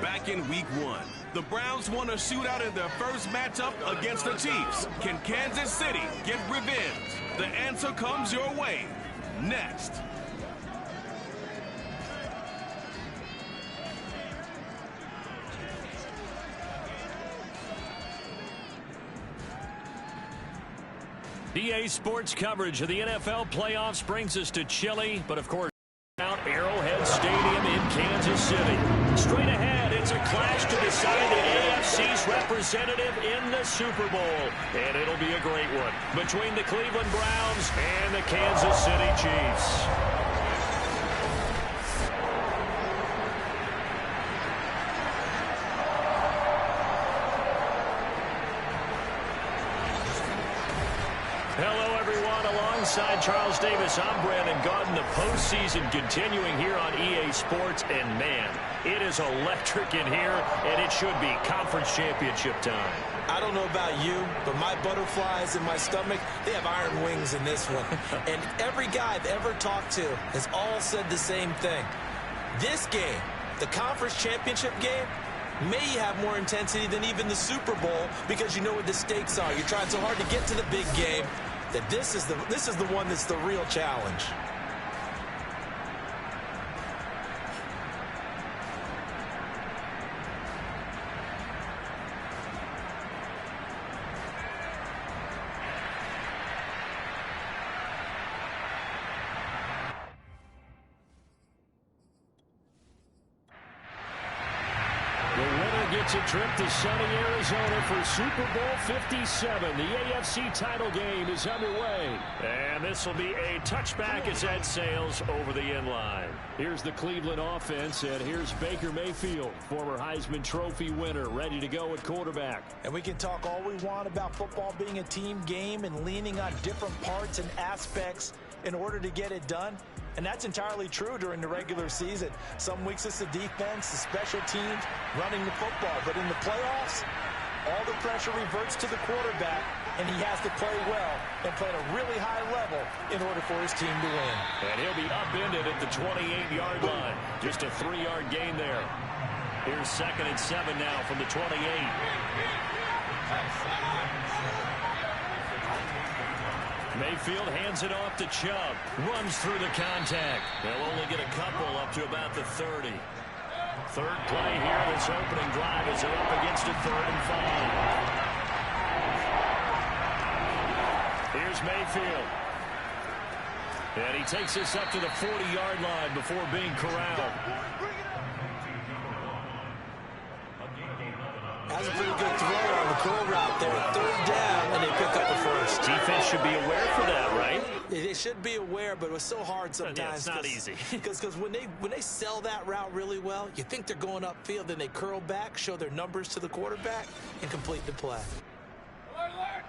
back in Week 1. The Browns won a shootout in their first matchup against the Chiefs. Can Kansas City get revenge? The answer comes your way next. EA Sports coverage of the NFL playoffs brings us to Chile, but of course, out Arrowhead Stadium in Kansas City. Straight ahead, it's a clash to decide the AFC's representative in the Super Bowl. And it'll be a great one between the Cleveland Browns and the Kansas City Chiefs. Hello, everyone. Alongside Charles Davis, I'm Brandon Gaudin. The postseason continuing here on EA Sports. And, man, it is electric in here, and it should be conference championship time. I don't know about you, but my butterflies in my stomach, they have iron wings in this one. And every guy I've ever talked to has all said the same thing. This game, the conference championship game, may have more intensity than even the Super Bowl because you know what the stakes are. You're trying so hard to get to the big game that this is the one that's the real challenge. Gets a trip to sunny Arizona for Super Bowl 57. The AFC title game is underway. And this will be a touchback as that sails over the end line. Here's the Cleveland offense, and here's Baker Mayfield, former Heisman Trophy winner, ready to go at quarterback. And we can talk all we want about football being a team game and leaning on different parts and aspects in order to get it done. And that's entirely true during the regular season. Some weeks it's the defense, the special teams, running the football. But in the playoffs, all the pressure reverts to the quarterback, and he has to play well and play at a really high level in order for his team to win. And he'll be upended at the 28-yard line. Just a 3-yard gain there. Here's 2nd and 7 now from the 28. Mayfield hands it off to Chubb. Runs through the contact. They'll only get a couple up to about the 30. Third play here, this opening drive as they're up against a 3rd and 5. Here's Mayfield. And he takes this up to the 40-yard line before being corralled. That's a pretty good throw on the curl route there. 3rd down, and they pick up a first. Defense should be aware for that, right? They should be aware, but it was so hard sometimes. Yeah, it's not easy. Because when they sell that route really well, you think they're going upfield, then they curl back, show their numbers to the quarterback, and complete the play. Alert!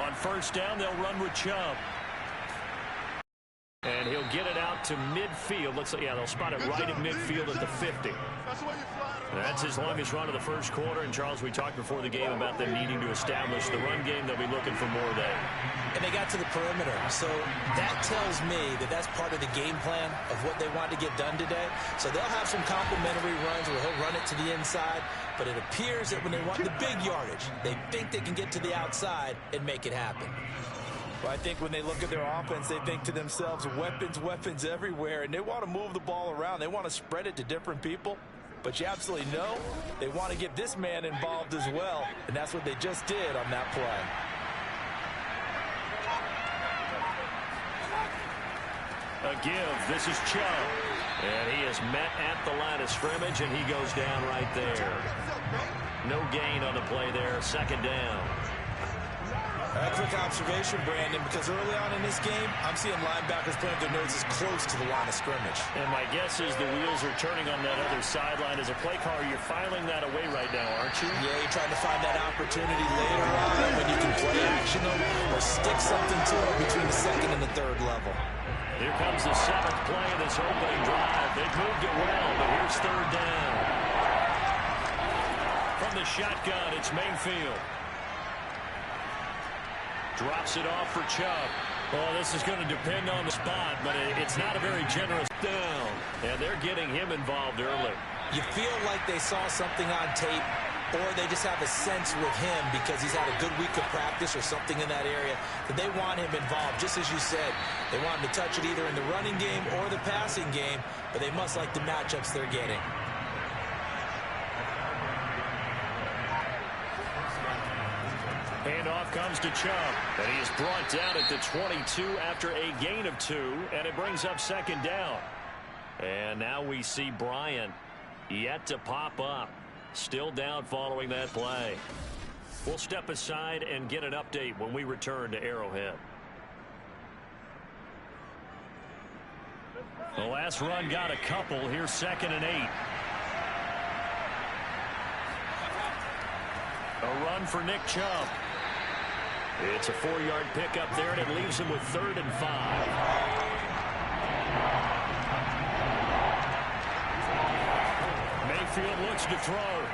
On 1st down, they'll run with Chubb. And he'll get it out to midfield. Looks like, yeah, they'll spot it right at midfield at the 50. That's his longest run of the first quarter. And, Charles, we talked before the game about them needing to establish the run game. They'll be looking for more there. And they got to the perimeter. So that tells me that that's part of the game plan of what they want to get done today. So they'll have some complimentary runs where he'll run it to the inside. But it appears that when they want the big yardage, they think they can get to the outside and make it happen. Well, I think when they look at their offense, they think to themselves, weapons everywhere, and they want to move the ball around. They want to spread it to different people. But you absolutely know they want to get this man involved as well, and that's what they just did on that play. A give. This is Chubb. And he is met at the line of scrimmage, and he goes down right there. No gain on the play there. 2nd down. A quick observation, Brandon, because early on in this game, I'm seeing linebackers putting their noses close to the line of scrimmage. And my guess is the wheels are turning on that other sideline. As a play caller, you're filing that away right now, aren't you? Yeah, you're trying to find that opportunity later on when you can play action them or stick something to them between the 2nd and the 3rd level. Here comes the 7th play of this opening drive. They've moved it well, but here's 3rd down. From the shotgun, it's Mayfield. Drops it off for Chubb. Well, this is going to depend on the spot, but it's not a very generous down. And they're getting him involved early. You feel like they saw something on tape, or they just have a sense with him because he's had a good week of practice or something in that area that they want him involved. Just as you said, they want him to touch it either in the running game or the passing game, but they must like the matchups they're getting. Handoff comes to Chubb, and he is brought down at the 22 after a gain of 2, and it brings up second down. And now we see Bryant yet to pop up. Still down following that play. We'll step aside and get an update when we return to Arrowhead. The last run got a couple. Here's 2nd and 8. A run for Nick Chubb. It's a 4-yard pickup there, and it leaves him with 3rd and 5. Mayfield looks to throw.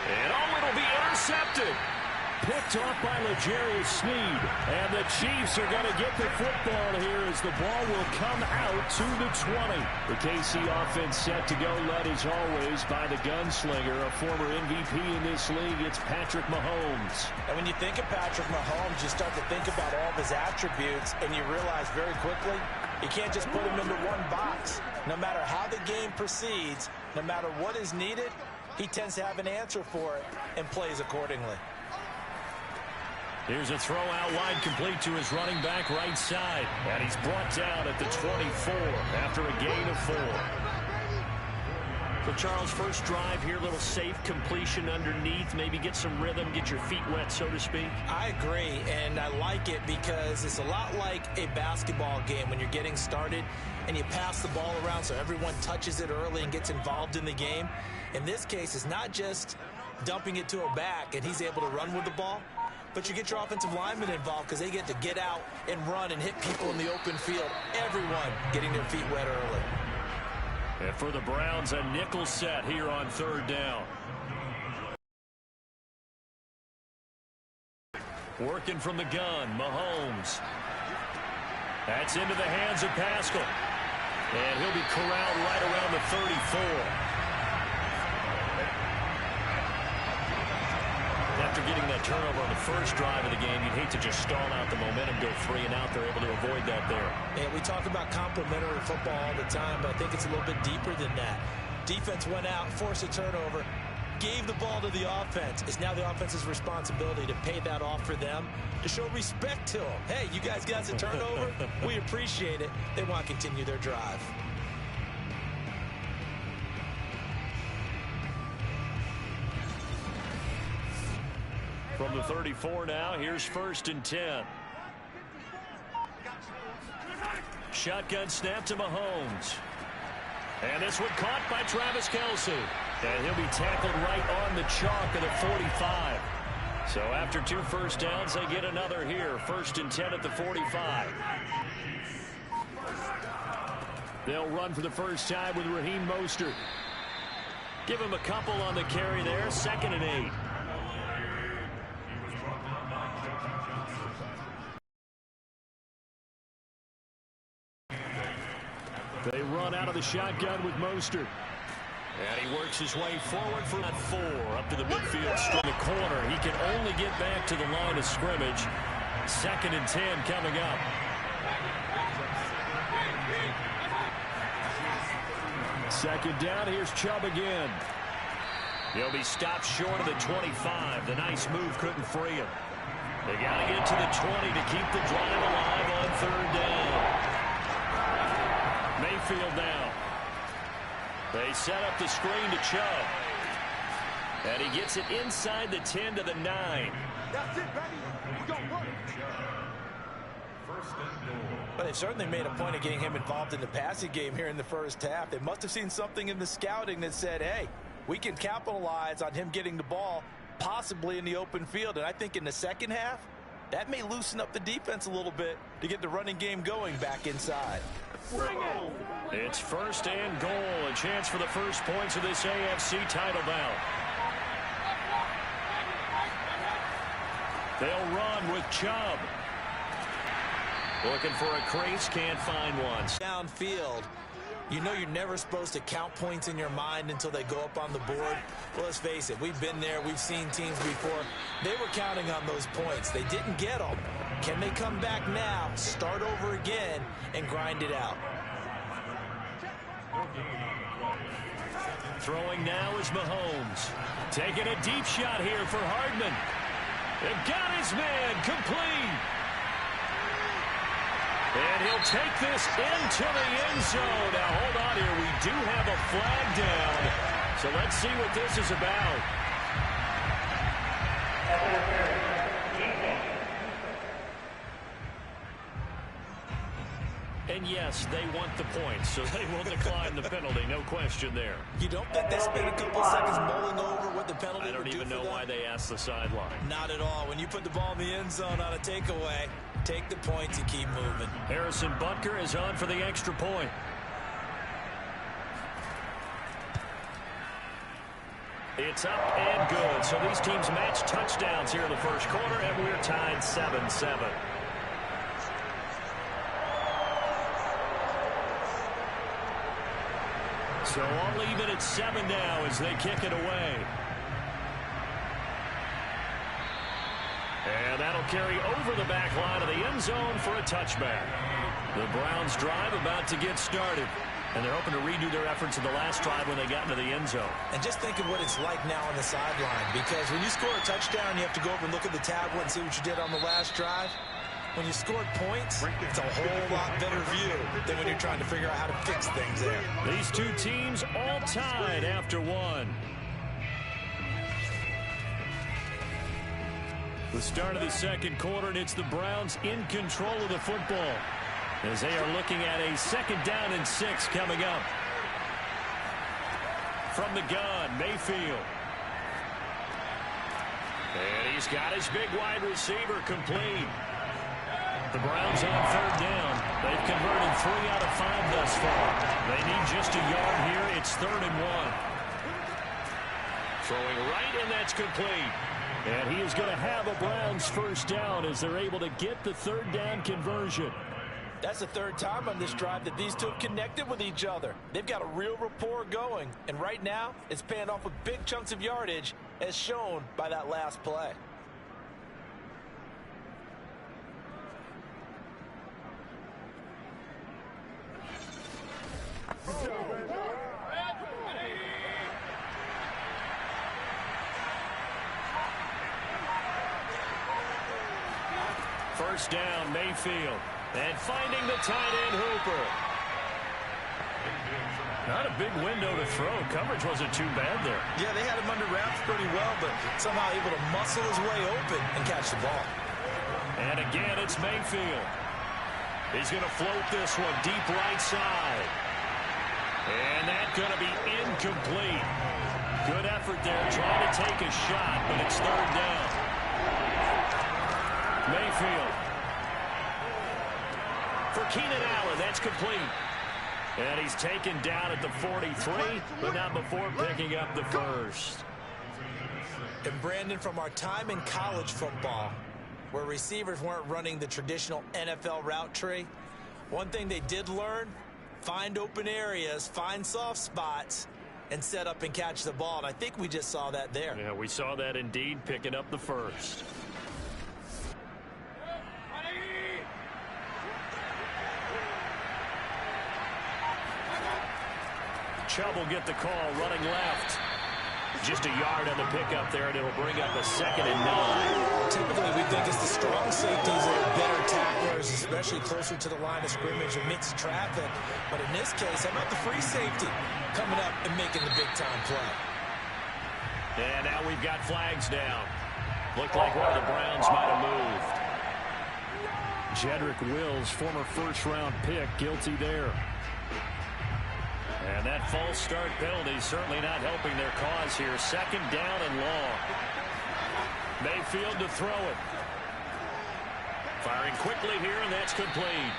And it'll be intercepted. Picked off by L'Jarius Sneed. And the Chiefs are going to get the football here as the ball will come out to the 20. The KC offense set to go, led as always by the gunslinger, a former MVP in this league. It's Patrick Mahomes. And when you think of Patrick Mahomes, you start to think about all of his attributes, and you realize very quickly you can't just put him into one box. No matter how the game proceeds, no matter what is needed, he tends to have an answer for it and plays accordingly. Here's a throw out wide, complete to his running back right side. And he's brought down at the 24 after a gain of 4. So, Charles, first drive here, little safe completion underneath. Maybe get some rhythm, get your feet wet, so to speak. I agree, and I like it because it's a lot like a basketball game when you're getting started and you pass the ball around so everyone touches it early and gets involved in the game. In this case, it's not just dumping it to a back and he's able to run with the ball, but you get your offensive linemen involved because they get to get out and run and hit people in the open field. Everyone getting their feet wet early. And for the Browns, a nickel set here on 3rd down. Working from the gun, Mahomes. That's into the hands of Pascal. And he'll be corralled right around the 34. After getting that turnover on the first drive of the game, you'd hate to just stall out the momentum, go 3 and out. They're able to avoid that there. And we talk about complementary football all the time, but I think it's a little bit deeper than that. Defense went out, forced a turnover, gave the ball to the offense. It's now the offense's responsibility to pay that off for them, to show respect to them. Hey, you guys got a turnover? We appreciate it. They want to continue their drive. From the 34 now, here's 1st and 10. Shotgun snap to Mahomes. And this one caught by Travis Kelce. And he'll be tackled right on the chalk of the 45. So after 2 first downs, they get another here. 1st and 10 at the 45. They'll run for the first time with Raheem Mostert. Give him a couple on the carry there. 2nd and 8. They run out of the shotgun with Mostert. And he works his way forward for that 4 up to the midfield straight the corner. He can only get back to the line of scrimmage. 2nd and 10 coming up. Second down. Here's Chubb again. He'll be stopped short of the 25. The nice move couldn't free him. They got to get to the 20 to keep the drive alive on 3rd down. Mayfield now. They set up the screen to Chubb. And he gets it inside the 10 to the 9. That's it, baby. We're going to work. But they've certainly made a point of getting him involved in the passing game here in the first half. They must have seen something in the scouting that said, hey, we can capitalize on him getting the ball possibly in the open field. And I think in the second half, that may loosen up the defense a little bit to get the running game going back inside. It's 1st and goal. A chance for the first points of this AFC title bout. They'll run with Chubb. Looking for a crease, can't find one. Downfield, you know you're never supposed to count points in your mind until they go up on the board. Well, let's face it, we've been there, we've seen teams before. They were counting on those points. They didn't get them. Can they come back now, start over again, and grind it out? Throwing now is Mahomes. Taking a deep shot here for Hardman. They've got his man complete. And he'll take this into the end zone. Now, hold on here. We do have a flag down. So let's see what this is about. And yes, they want the points, so they will decline the penalty. No question there. You don't think they spent a couple seconds mulling over what the penalty would do for them? I don't even know why they asked the sideline. Not at all. When you put the ball in the end zone on a takeaway, take the points and keep moving. Harrison Butker is on for the extra point. It's up and good. So these teams match touchdowns here in the first quarter, and we're tied 7-7. So all even at 7 now as they kick it away. And that'll carry over the back line of the end zone for a touchback. The Browns drive about to get started. And they're hoping to redo their efforts in the last drive when they got into the end zone. And just think of what it's like now on the sideline. Because when you score a touchdown, you have to go over and look at the tablet and see what you did on the last drive. When you scored points, it's a whole lot better view than when you're trying to figure out how to fix things there. These two teams all tied after one. The start of the second quarter, and it's the Browns in control of the football as they are looking at a 2nd down and 6 coming up. From the gun, Mayfield. And he's got his big wide receiver complete. The Browns on 3rd down. They've converted 3 out of 5 thus far. They need just a yard here. It's 3rd and 1. Throwing right, and that's complete. And he is going to have a Browns 1st down as they're able to get the 3rd down conversion. That's the 3rd time on this drive that these two have connected with each other. They've got a real rapport going. And right now, it's paying off with big chunks of yardage, as shown by that last play. First down, Mayfield. And finding the tight end, Hooper. Not a big window to throw. Coverage wasn't too bad there. Yeah, they had him under wraps pretty well, but somehow able to muscle his way open and catch the ball. And again, it's Mayfield. He's going to float this one deep right side. And that's going to be incomplete. Good effort there, trying to take a shot, but it's 3rd down. Mayfield. For Keenan Allen, that's complete. And he's taken down at the 43, but not before picking up the first. And Brandon, from our time in college football, where receivers weren't running the traditional NFL route tree, one thing they did learn, find open areas, find soft spots, and set up and catch the ball. And I think we just saw that there. Yeah, we saw that indeed, picking up the first. Chubb will get the call, running left. Just a yard on the pickup there, and it'll bring up a 2nd and 9. Typically, we think it's the strong safeties that are better tacklers, especially closer to the line of scrimmage and mixed traffic. But in this case, how about the free safety coming up and making the big-time play? And now we've got flags down. Looked like one of the Browns might have moved. Jedrick Wills, former 1st-round pick, guilty there. And that false start penalty certainly not helping their cause here. 2nd down and long. Mayfield to throw it. Firing quickly here, and that's complete.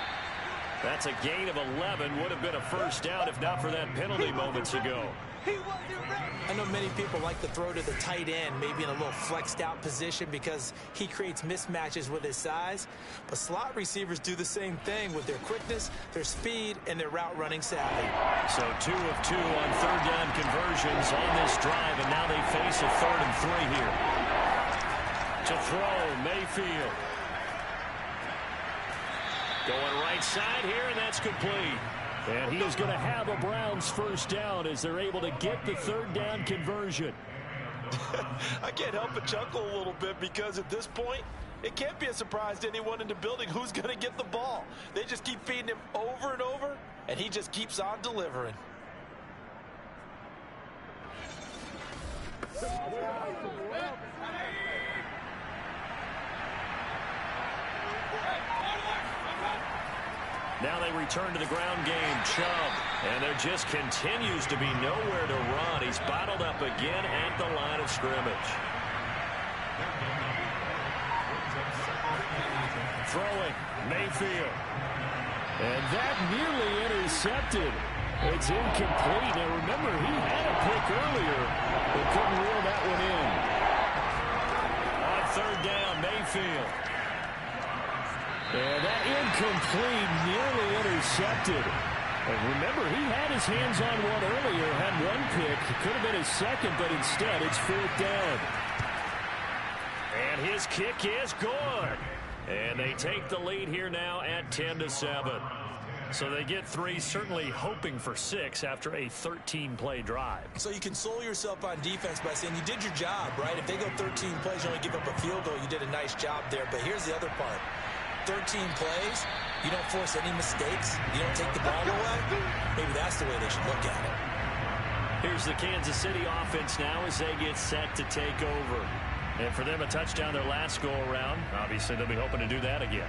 That's a gain of 11. Would have been a 1st down if not for that penalty moments ago. He wasn't ready. I know many people like to throw to the tight end, maybe in a little flexed out position because he creates mismatches with his size. But slot receivers do the same thing with their quickness, their speed, and their route running savvy. So 2 of 2 on third down conversions on this drive, and now they face a 3rd and 3 here. To throw, Mayfield. Going right side here, and that's complete. And he is going to have a Browns first down as they're able to get the 3rd down conversion. I can't help but chuckle a little bit because at this point, it can't be a surprise to anyone in the building who's going to get the ball. They just keep feeding him over and over, and he just keeps on delivering. Now they return to the ground game. Chubb. And there just continues to be nowhere to run. He's bottled up again at the line of scrimmage. Throwing. Mayfield. And that nearly intercepted. It's incomplete. Now remember, he had a pick earlier, but couldn't reel that one in. On 3rd down, Mayfield. And that incomplete, nearly intercepted. And remember, he had his hands on one earlier, had one pick. It could have been his second, but instead it's 4th down. And his kick is good. And they take the lead here now at 10-7. So they get 3, certainly hoping for 6 after a 13-play drive. So you console yourself on defense by saying you did your job, right? If they go 13 plays, you only give up a field goal, you did a nice job there. But here's the other part. 13 plays, you don't force any mistakes, you don't take the ball away. Maybe that's the way they should look at it. Here's the Kansas City offense now as they get set to take over. And for them, a touchdown their last go-around. Obviously, they'll be hoping to do that again.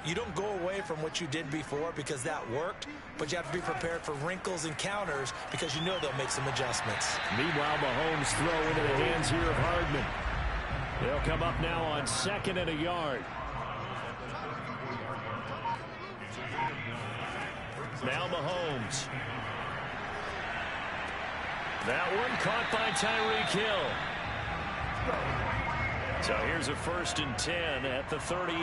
You don't go away from what you did before because that worked, but you have to be prepared for wrinkles and counters because you know they'll make some adjustments. Meanwhile, Mahomes throw into the hands here of Hardman. They'll come up now on 2nd and a yard. Now Mahomes. That one caught by Tyreek Hill. So here's a 1st and 10 at the 38.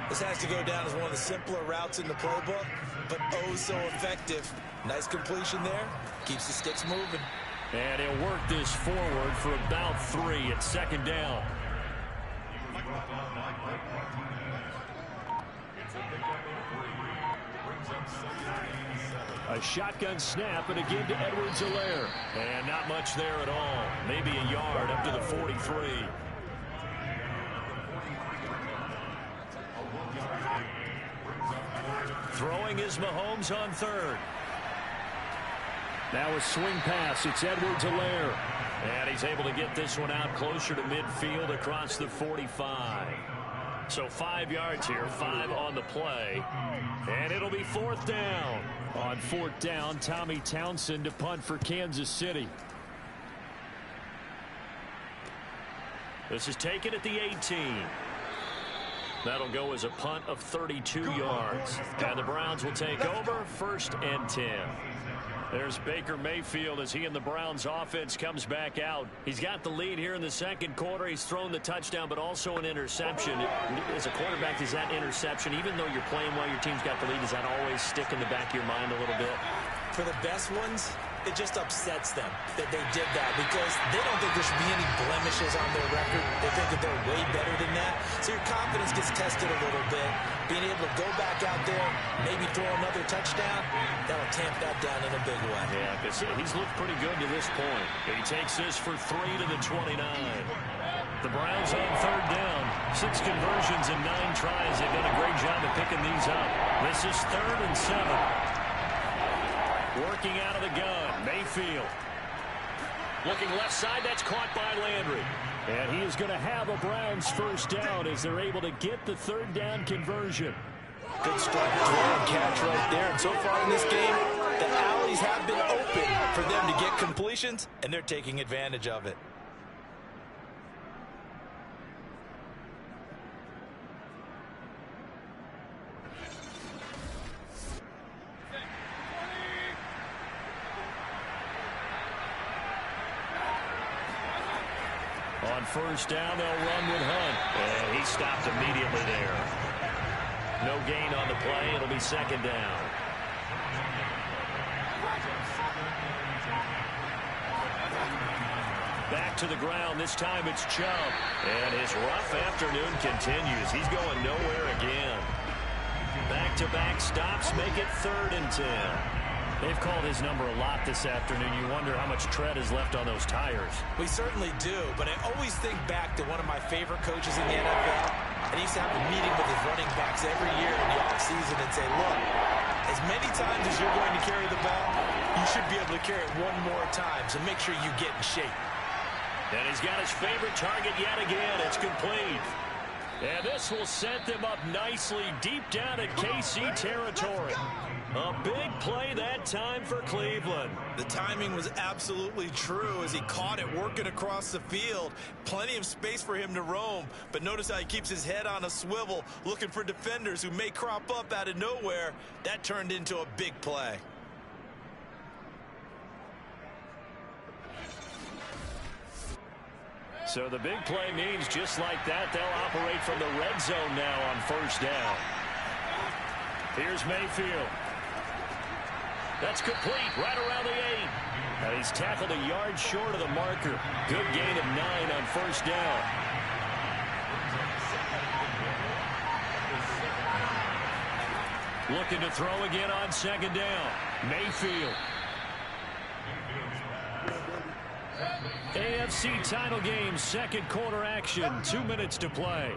This has to go down as one of the simpler routes in the playbook, but oh so effective. Nice completion there. Keeps the sticks moving. And he'll work this forward for about 3 at 2nd down. A shotgun snap, and again to Edwards-Helaire. And not much there at all. Maybe a yard up to the 43. Throwing is Mahomes on 3rd. Now a swing pass. It's Edwards-Helaire. And he's able to get this one out closer to midfield across the 45. So 5 yards here, 5 on the play. And it'll be 4th down. On 4th down, Tommy Townsend to punt for Kansas City. This is taken at the 18. That'll go as a punt of 32 yards. And the Browns will take over 1st and 10. There's Baker Mayfield as he and the Browns offense comes back out. He's got the lead here in the 2nd quarter. He's thrown the touchdown, but also an interception. As a quarterback, is that interception, even though you're playing while your team's got the lead, does that always stick in the back of your mind a little bit? For the best ones, it just upsets them that they did that because they don't think there should be any blemishes on their record. They think that they're way better than that. So your confidence gets tested a little bit. Being able to go back out there, maybe throw another touchdown, that'll tamp that down in a big way. Yeah, because he's looked pretty good to this point. He takes this for 3 to the 29. The Browns on 3rd down. 6 conversions in 9 tries. They've done a great job of picking these up. This is 3rd and 7. Working out of the gun, Mayfield. Looking left side, that's caught by Landry. And he is going to have a Browns first down as they're able to get the 3rd down conversion. Good strike, throw, and catch right there. And so far in this game, the alleys have been open for them to get completions, and they're taking advantage of it. first down. They'll run with Hunt. And he stopped immediately there. No gain on the play. It'll be second down. Back to the ground. This time it's Chubb. And his rough afternoon continues. He's going nowhere again. Back-to-back stops make it 3rd and 10. They've called his number a lot this afternoon. You wonder how much tread is left on those tires. We certainly do, but I always think back to one of my favorite coaches in the NFL, and he used to have a meeting with his running backs every year in the offseason and say, look, as many times as you're going to carry the ball, you should be able to carry it one more time, so make sure you get in shape. And he's got his favorite target yet again. It's complete. And this will set them up nicely deep down at KC territory. A big play that time for Cleveland. The timing was absolutely true as he caught it working across the field. Plenty of space for him to roam, but notice how he keeps his head on a swivel looking for defenders who may crop up out of nowhere. That turned into a big play. So the big play means just like that, they'll operate from the red zone now on first down. Here's Mayfield. That's complete right around the 8. And he's tackled a yard short of the marker. Good gain of 9 on first down. Looking to throw again on second down. Mayfield. AFC title game, second quarter action. 2 minutes to play.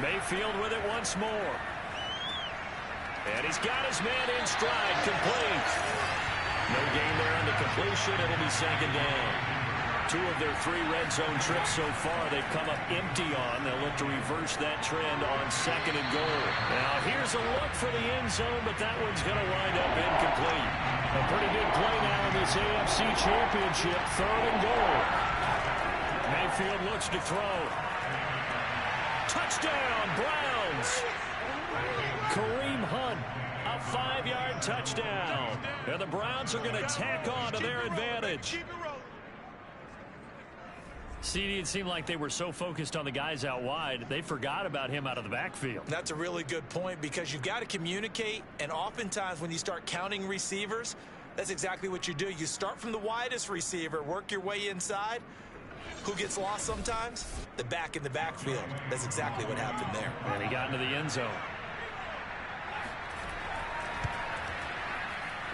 Mayfield with it once more. And he's got his man in stride, complete. No gain there on the completion. It'll be second down. 2 of their 3 red zone trips so far they've come up empty on. They'll look to reverse that trend on second and goal. Now here's a look for the end zone, but that one's going to wind up incomplete. A pretty big play now in this AFC Championship, 3rd and goal. Mayfield looks to throw. Touchdown, Browns. Kareem Hunt, a 5-yard touchdown. And the Browns are going to tack on to their advantage. CD, it seemed like they were so focused on the guys out wide, they forgot about him out of the backfield. That's a really good point because you've got to communicate, and oftentimes when you start counting receivers, that's exactly what you do. You start from the widest receiver, work your way inside. Who gets lost sometimes? The back in the backfield. That's exactly what happened there. And he got into the end zone.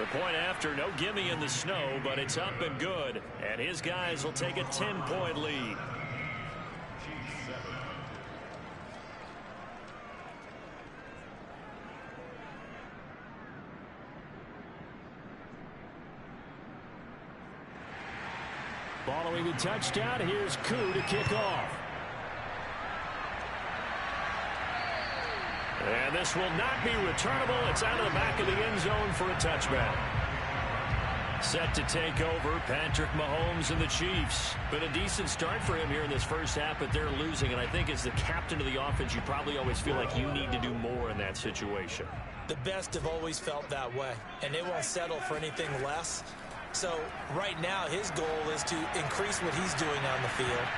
The point after, no gimme in the snow, but it's up and good. And his guys will take a 10-point lead. Following the touchdown, here's Koo to kick off. And this will not be returnable. It's out of the back of the end zone for a touchback. Set to take over, Patrick Mahomes and the Chiefs. Been a decent start for him here in this first half, but they're losing. And I think as the captain of the offense, you probably always feel like you need to do more in that situation. The best have always felt that way, and they won't settle for anything less. So right now his goal is to increase what he's doing on the field,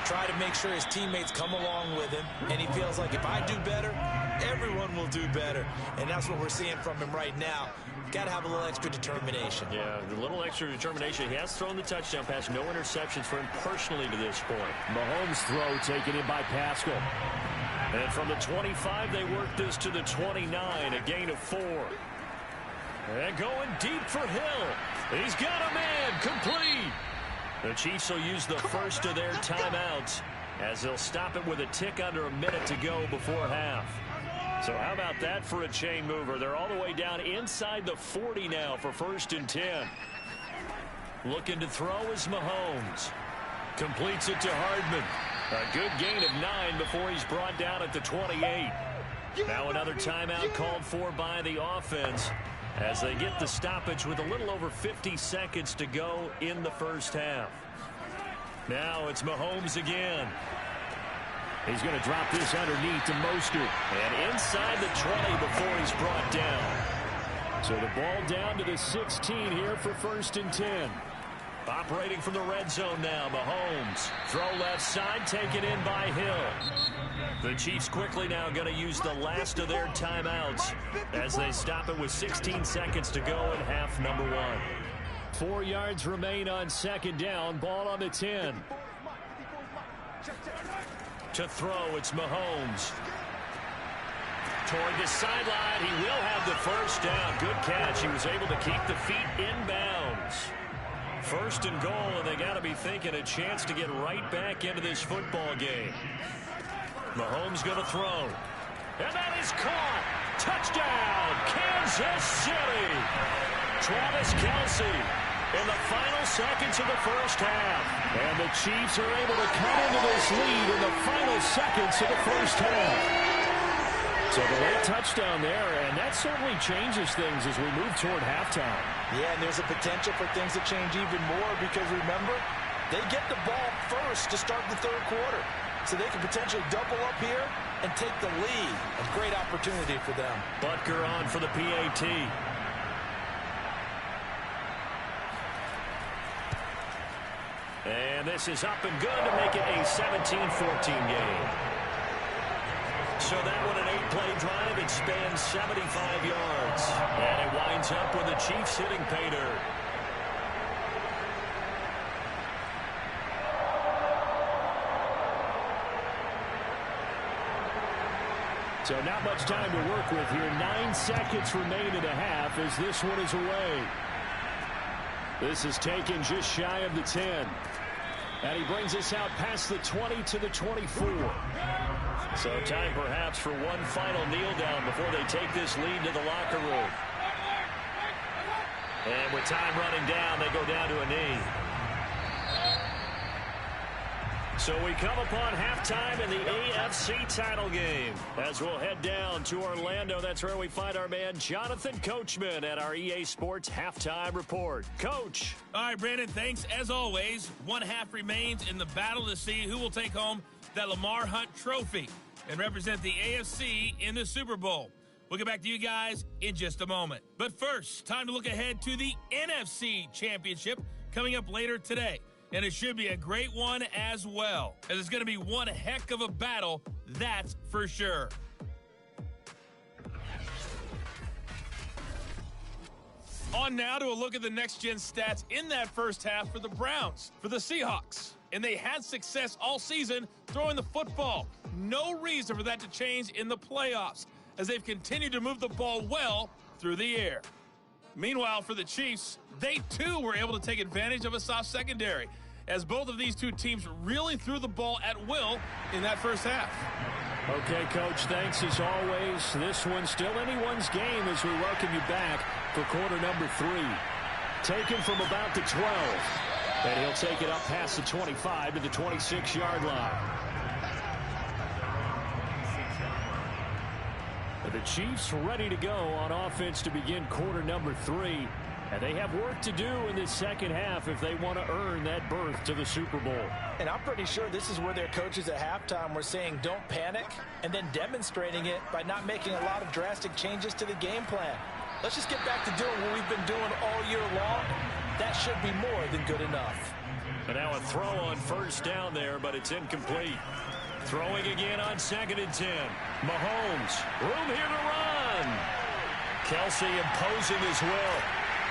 try to make sure his teammates come along with him, and he feels like if I do better, everyone will do better. And that's what we're seeing from him right now. Got to have a little extra determination. Yeah, a little extra determination. He has thrown the touchdown pass, no interceptions for him personally to this point. Mahomes' throw taken in by Pascal. And from the 25, they work this to the 29, a gain of 4. And going deep for Hill. He's got a man, complete. The Chiefs will use the first of their timeouts as they'll stop it with a tick under a minute to go before half. So how about that for a chain mover? They're all the way down inside the 40 now for 1st and 10. Looking to throw is Mahomes. Completes it to Hardman. A good gain of 9 before he's brought down at the 28. Now another timeout called for by the offense as they get the stoppage with a little over 50 seconds to go in the first half. Now it's Mahomes again. He's going to drop this underneath to Mostert. And inside the 20 before he's brought down. So the ball down to the 16 here for 1st and 10. Operating from the red zone now, Mahomes. Throw left side, taken in by Hill. The Chiefs quickly now going to use the last of their timeouts as they stop it with 16 seconds to go in half number 1. 4 yards remain on 2nd down. Ball on the 10. To throw, it's Mahomes. Toward the sideline, he will have the 1st down. Good catch. He was able to keep the feet inbounds. 1st and goal, and they got to be thinking a chance to get right back into this football game. Mahomes going to throw. And that is caught. Touchdown, Kansas City. Travis Kelce in the final seconds of the 1st half. And the Chiefs are able to cut into this lead in the final seconds of the 1st half. So the late touchdown there, and that certainly changes things as we move toward halftime. Yeah, and there's a potential for things to change even more because, remember, they get the ball first to start the 3rd quarter. So they can potentially double up here and take the lead. A great opportunity for them. Butker on for the PAT. And this is up and good to make it a 17-14 game. So that one, an 8-play drive. It spans 75 yards. And it winds up with the Chiefs hitting pay dirt. So not much time to work with here. 9 seconds remain in the half as this one is away. This is taken just shy of the 10. And he brings us out past the 20 to the 24. So time perhaps for one final kneel down before they take this lead to the locker room. And with time running down, they go down to a knee. So we come upon halftime in the AFC title game. As we'll head down to Orlando, that's where we find our man Jonathan Coachman at our EA Sports Halftime Report. Coach. All right, Brandon, thanks. As always, one half remains in the battle to see who will take home that Lamar Hunt trophy and represent the AFC in the Super Bowl. We'll get back to you guys in just a moment. But first, time to look ahead to the NFC Championship coming up later today. And it should be a great one as well, as it's going to be one heck of a battle, that's for sure. On now to a look at the next-gen stats in that 1st half for the Browns, for the Seahawks. And they had success all season throwing the football. No reason for that to change in the playoffs, as they've continued to move the ball well through the air. Meanwhile, for the Chiefs, they too were able to take advantage of a soft secondary, as both of these two teams really threw the ball at will in that 1st half. Okay, Coach, thanks as always. This one's still anyone's game as we welcome you back for quarter number 3. Taken from about the 12. And he'll take it up past the 25 to the 26-yard line. The Chiefs ready to go on offense to begin quarter number 3. And they have work to do in this 2nd half if they want to earn that berth to the Super Bowl. And I'm pretty sure this is where their coaches at halftime were saying don't panic, and then demonstrating it by not making a lot of drastic changes to the game plan. Let's just get back to doing what we've been doing all year long. That should be more than good enough. And now a throw on 1st down there, but it's incomplete. Throwing again on 2nd and 10. Mahomes, room here to run. Kelce imposing his will.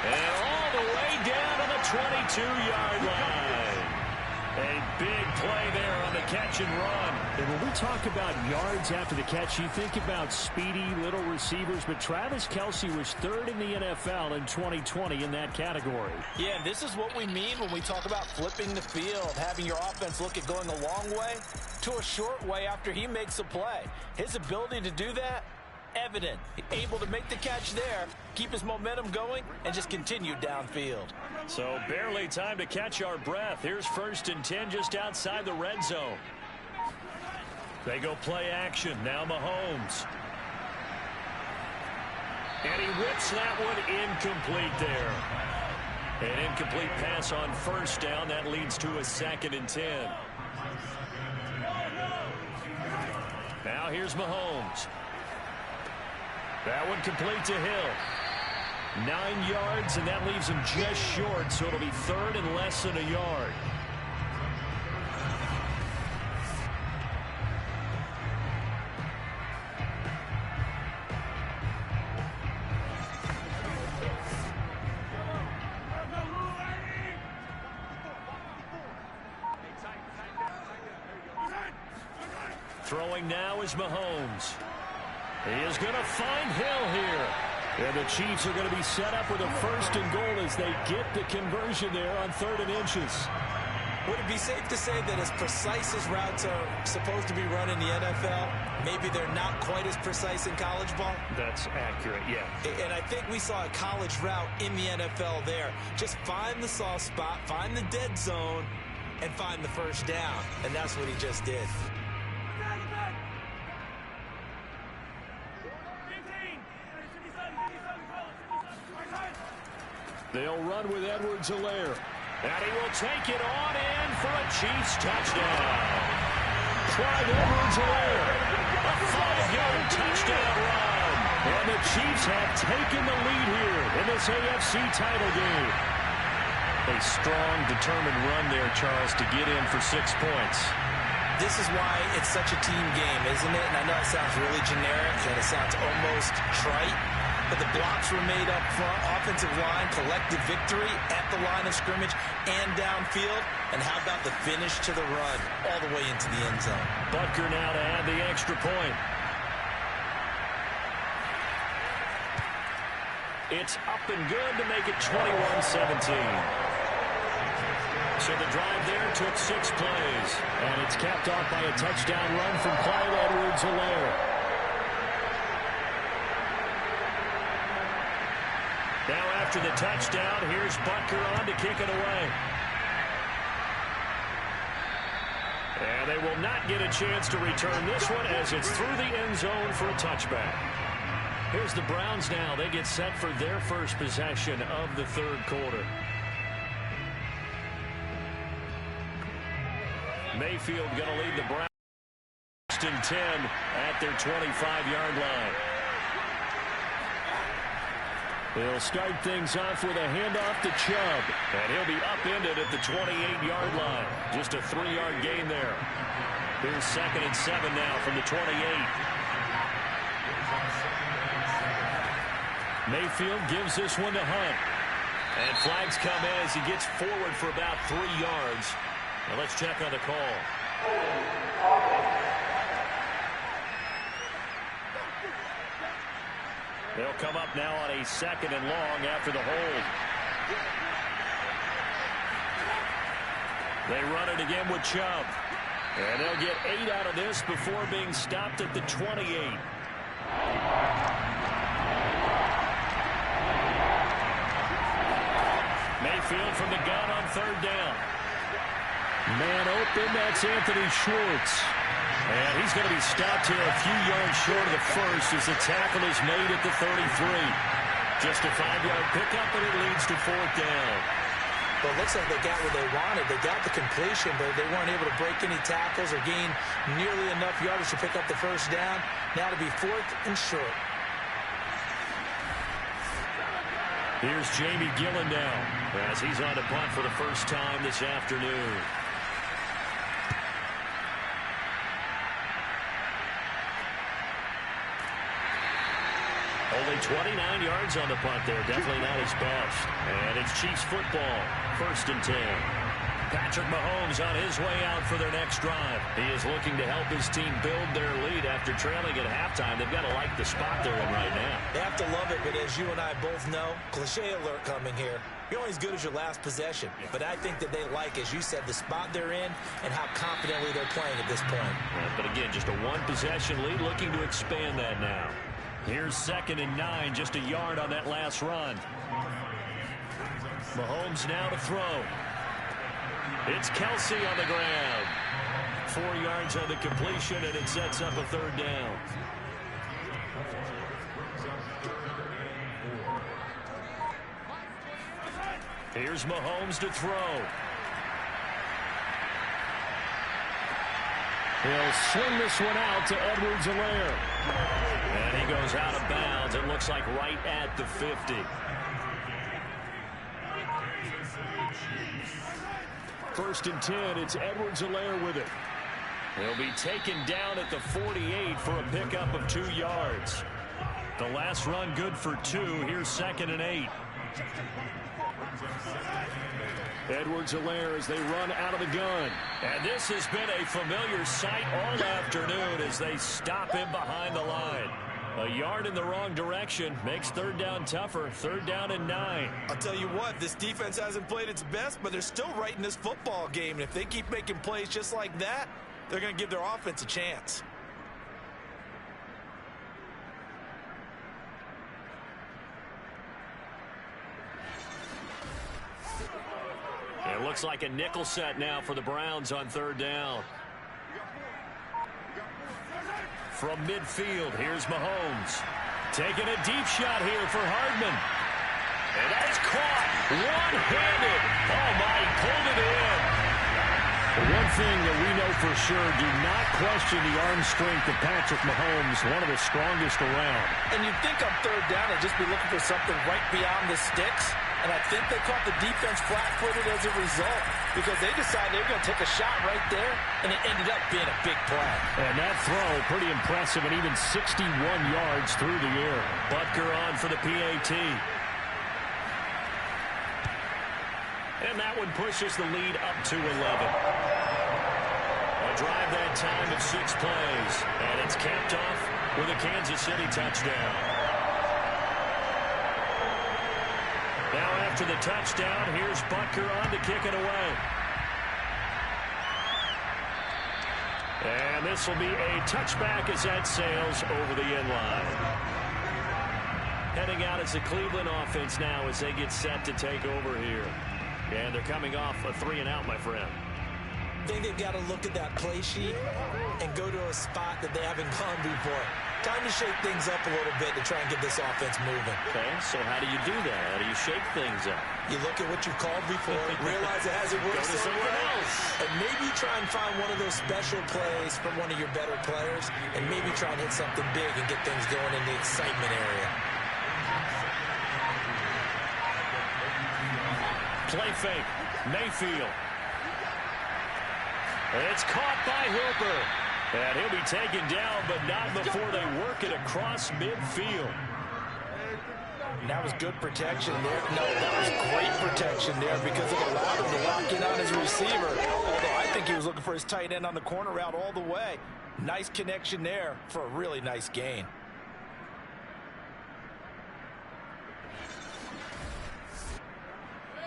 And all the way down to the 22-yard line. A big play there on the catch and run. And when we talk about yards after the catch, you think about speedy little receivers, but Travis Kelce was 3rd in the NFL in 2020 in that category. Yeah, and this is what we mean when we talk about flipping the field, having your offense look at going a long way to a short way after he makes a play. His ability to do that, evident. Able to make the catch there, keep his momentum going, and just continue downfield. So barely time to catch our breath. Here's 1st and 10 just outside the red zone. They go play action. Now Mahomes. And he whips that one incomplete there. An incomplete pass on 1st down. That leads to a 2nd and 10. Now here's Mahomes. That one complete to Hill. 9 yards, and that leaves him just short, so it'll be third and less than a yard. Throwing now is Mahomes. He is going to find Hill here. And the Chiefs are going to be set up with a first and goal as they get the conversion there on 3rd and inches. Would it be safe to say that as precise as routes are supposed to be run in the NFL, maybe they're not quite as precise in college ball? That's accurate, yeah. And I think we saw a college route in the NFL there. Just find the soft spot, find the dead zone, and find the first down. And that's what he just did. They'll run with Edwards-Helaire. And he will take it on in for a Chiefs touchdown. Clyde Edwards-Helaire. A 5-yard touchdown run. And the Chiefs have taken the lead here in this AFC title game. A strong, determined run there, Charles, to get in for 6 points. This is why it's such a team game, isn't it? And I know it sounds really generic and it sounds almost trite. But the blocks were made up front, offensive line, collective victory at the line of scrimmage and downfield. And how about the finish to the run all the way into the end zone? Butker now to add the extra point. It's up and good to make it 21-17. So the drive there took 6 plays. And it's capped off by a touchdown run from Clyde Edwards-Helaire. Now after the touchdown, here's Butker on to kick it away. And they will not get a chance to return this one as it's through the end zone for a touchback. Here's the Browns now. They get set for their first possession of the 3rd quarter. Mayfield going to lead the Browns in 10 at their 25-yard line. They'll start things off with a handoff to Chubb. And he'll be upended at the 28-yard line. Just a 3-yard gain there. Here's 2nd and 7 now from the 28. Mayfield gives this one to Hunt. And flags come as he gets forward for about 3 yards. Now let's check on the call. They'll come up now on a 2nd and long after the hold. They run it again with Chubb. And they'll get 8 out of this before being stopped at the 28. Mayfield from the gun on 3rd down. Man open, that's Anthony Schwartz. And he's going to be stopped here a few yards short of the first as the tackle is made at the 33. Just a 5-yard pickup, and it leads to 4th down. Well, it looks like they got what they wanted. They got the completion, but they weren't able to break any tackles or gain nearly enough yardage to pick up the first down. Now to be 4th and short. Here's Jamie Gillen now as he's on the punt for the first time this afternoon. Only 29 yards on the punt there. Definitely not his best. And it's Chiefs football. 1st and 10. Patrick Mahomes on his way out for their next drive. He is looking to help his team build their lead after trailing at halftime. They've got to like the spot they're in right now. They have to love it, but as you and I both know, cliche alert coming here. You're only as good as your last possession. But I think that they like, as you said, the spot they're in and how confidently they're playing at this point. But again, just a 1-possession lead, looking to expand that now. Here's 2nd and 9, just a yard on that last run. Mahomes now to throw. It's Kelsey on the ground. 4 yards on the completion, and it sets up a 3rd down. Here's Mahomes to throw. He'll swing this one out to Edwards-Helaire. And he goes out of bounds. It looks like right at the 50. First and 10, it's Edwards-Helaire with it. He'll be taken down at the 48 for a pickup of 2 yards. The last run good for 2. Here's 2nd and 8. Edwards-Helaire as they run out of the gun. And this has been a familiar sight all afternoon as they stop him behind the line. A yard in the wrong direction makes 3rd down tougher. 3rd down and 9. I'll tell you what, this defense hasn't played its best, but they're still right in this football game. And if they keep making plays just like that, they're going to give their offense a chance. It looks like a nickel set now for the Browns on 3rd down. From midfield, here's Mahomes. Taking a deep shot here for Hardman. And that is caught one-handed. Oh, my, he pulled it in. One thing that we know for sure, do not question the arm strength of Patrick Mahomes, one of the strongest around. And you'd think on 3rd down, they'd just be looking for something right beyond the sticks. And I think they caught the defense flat-footed as a result because they decided they were going to take a shot right there, and it ended up being a big play. And that throw, pretty impressive, and even 61 yards through the air. Butker on for the PAT. And that one pushes the lead up to 11. A drive that time of 6 plays, and it's capped off with a Kansas City touchdown. Now after the touchdown, here's Butker on to kick it away. And this will be a touchback as that sails over the end line. Heading out as the Cleveland offense now as they get set to take over here. And they're coming off a 3-and-out, my friend. I think they've got to look at that play sheet and go to a spot that they haven't gone before. Time to shake things up a little bit to try and get this offense moving. Okay, so how do you do that? How do you shake things up? You look at what you've called before, realize it hasn't worked Go to so something well, else. and maybe try and find one of those special plays from one of your better players, and maybe try and hit something big and get things going in the excitement area. Play fake. Mayfield. It's caught by Hooper. And he'll be taken down, but not before they work it across midfield. That was good protection there. No, that was great protection there because it allowed him to lock in on his receiver. Although I think he was looking for his tight end on the corner route all the way. Nice connection there for a really nice gain.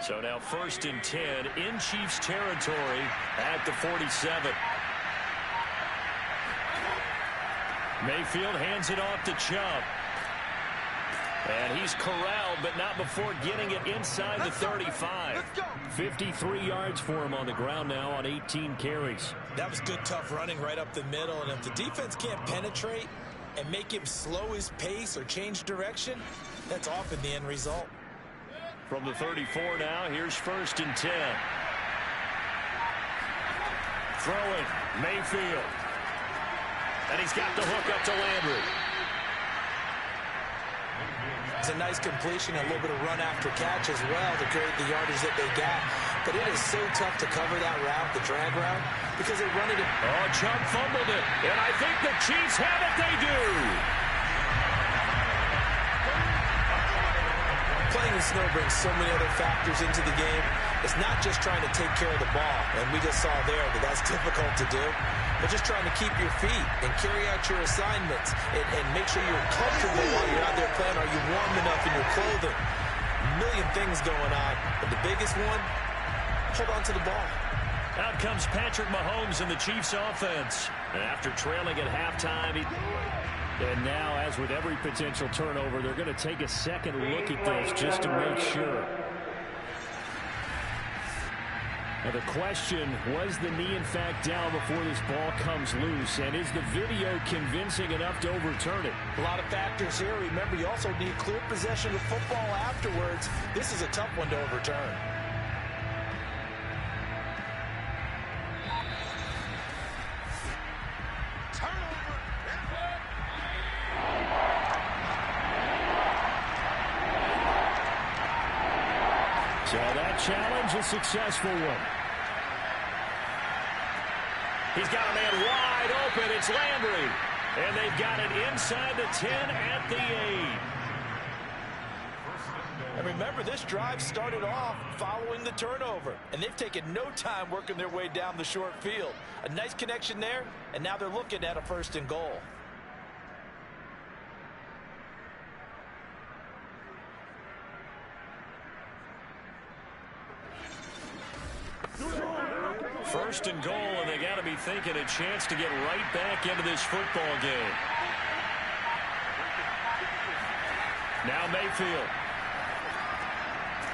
So now 1st and 10 in Chiefs territory at the 47. Mayfield hands it off to Chubb. And he's corralled, but not before getting it inside the 35. 53 yards for him on the ground now on 18 carries. That was good, tough running right up the middle. And if the defense can't penetrate and make him slow his pace or change direction, that's often the end result. From the 34 now, here's 1st and 10. Throwing, Mayfield. And he's got the hook up to Landry. It's a nice completion, a little bit of run after catch as well to create the yardage that they got. But it is so tough to cover that route, the drag route, because they run it. Oh, Chubb fumbled it. And I think the Chiefs have it. They do. Playing in snow brings so many other factors into the game. It's not just trying to take care of the ball, and we just saw there that that's difficult to do, but just trying to keep your feet and carry out your assignments and make sure you're comfortable while you're out there playing. Are you warm enough in your clothing? A million things going on, but the biggest one, hold on to the ball. Out comes Patrick Mahomes in the Chiefs offense. And after trailing at halftime, and now, as with every potential turnover, they're going to take a second look at this just to make sure. Now the question, was the knee in fact down before this ball comes loose? And is the video convincing enough to overturn it? A lot of factors here. Remember, you also need clear possession of the football afterwards. This is a tough one to overturn. So that challenge a successful one. He's got a man wide open. It's Landry. And they've got it inside the 10 at the 8. And remember, this drive started off following the turnover. And they've taken no time working their way down the short field. A nice connection there, and now they're looking at a 1st and goal. First and goal, and they got to be thinking a chance to get right back into this football game. Now Mayfield.